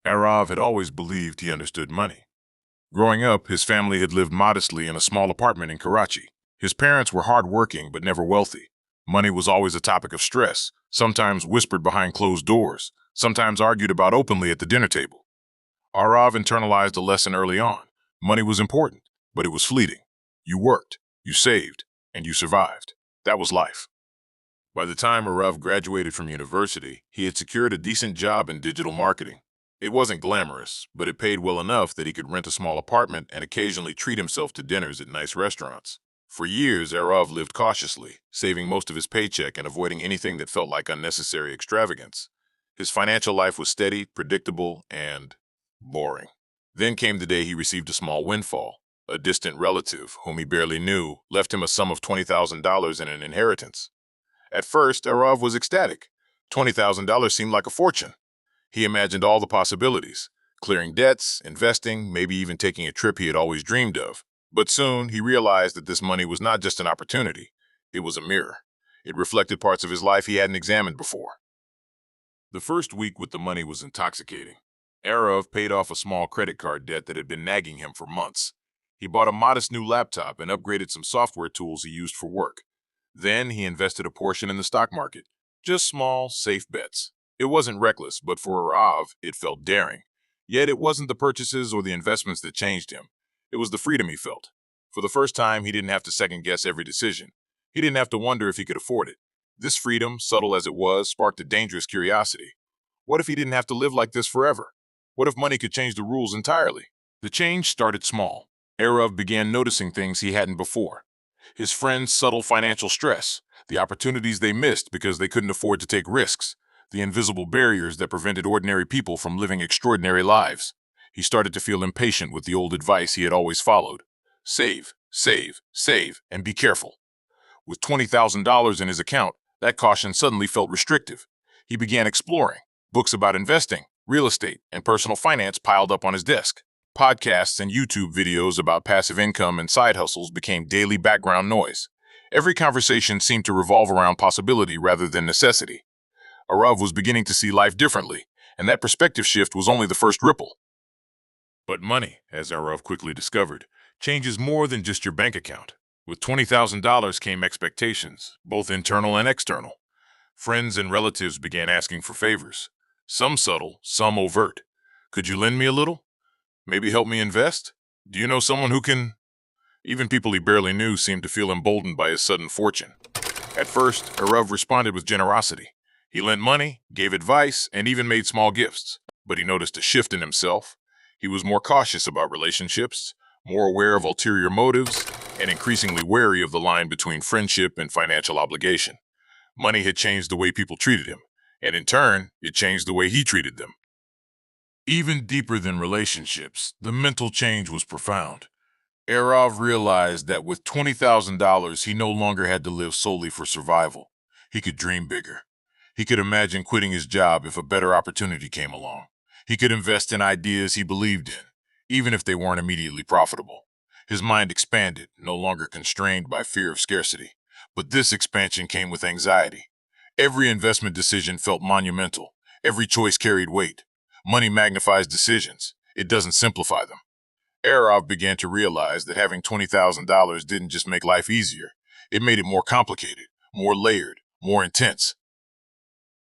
Arav had always believed he understood money. Growing up, his family had lived modestly in a small apartment in Karachi. His parents were hardworking but never wealthy. Money was always a topic of stress, sometimes whispered behind closed doors, sometimes argued about openly at the dinner table. Arav internalized a lesson early on. Money was important, but it was fleeting. You worked, you saved, and you survived. That was life. By the time Arav graduated from university, he had secured a decent job in digital marketing. It wasn't glamorous, but it paid well enough that he could rent a small apartment and occasionally treat himself to dinners at nice restaurants. For years, Arav lived cautiously, saving most of his paycheck and avoiding anything that felt like unnecessary extravagance. His financial life was steady, predictable, and boring. Then came the day he received a small windfall. A distant relative, whom he barely knew, left him a sum of $20,000 in an inheritance. At first, Arav was ecstatic. $20,000 seemed like a fortune. He imagined all the possibilities, clearing debts, investing, maybe even taking a trip he had always dreamed of. But soon, he realized that this money was not just an opportunity. It was a mirror. It reflected parts of his life he hadn't examined before. The first week with the money was intoxicating. Arav paid off a small credit card debt that had been nagging him for months. He bought a modest new laptop and upgraded some software tools he used for work. Then he invested a portion in the stock market. Just small, safe bets. It wasn't reckless, but for Arav, it felt daring. Yet it wasn't the purchases or the investments that changed him. It was the freedom he felt. For the first time, he didn't have to second-guess every decision. He didn't have to wonder if he could afford it. This freedom, subtle as it was, sparked a dangerous curiosity. What if he didn't have to live like this forever? What if money could change the rules entirely? The change started small. Arav began noticing things he hadn't before. His friends' subtle financial stress, the opportunities they missed because they couldn't afford to take risks, the invisible barriers that prevented ordinary people from living extraordinary lives. He started to feel impatient with the old advice he had always followed. Save, save, save, and be careful. With $20,000 in his account, that caution suddenly felt restrictive. He began exploring. Books about investing, real estate, and personal finance piled up on his desk. Podcasts and YouTube videos about passive income and side hustles became daily background noise. Every conversation seemed to revolve around possibility rather than necessity. Arav was beginning to see life differently, and that perspective shift was only the first ripple. But money, as Arav quickly discovered, changes more than just your bank account. With $20,000 came expectations, both internal and external. Friends and relatives began asking for favors. Some subtle, some overt. Could you lend me a little? Maybe help me invest? Do you know someone who can? Even people he barely knew seemed to feel emboldened by his sudden fortune. At first, Arav responded with generosity. He lent money, gave advice, and even made small gifts. But he noticed a shift in himself. He was more cautious about relationships, more aware of ulterior motives, and increasingly wary of the line between friendship and financial obligation. Money had changed the way people treated him, and in turn, it changed the way he treated them. Even deeper than relationships, the mental change was profound. Arav realized that with $20,000, he no longer had to live solely for survival. He could dream bigger. He could imagine quitting his job if a better opportunity came along. He could invest in ideas he believed in, even if they weren't immediately profitable. His mind expanded, no longer constrained by fear of scarcity. But this expansion came with anxiety. Every investment decision felt monumental. Every choice carried weight. Money magnifies decisions. It doesn't simplify them. Arav began to realize that having $20,000 didn't just make life easier. It made it more complicated, more layered, more intense.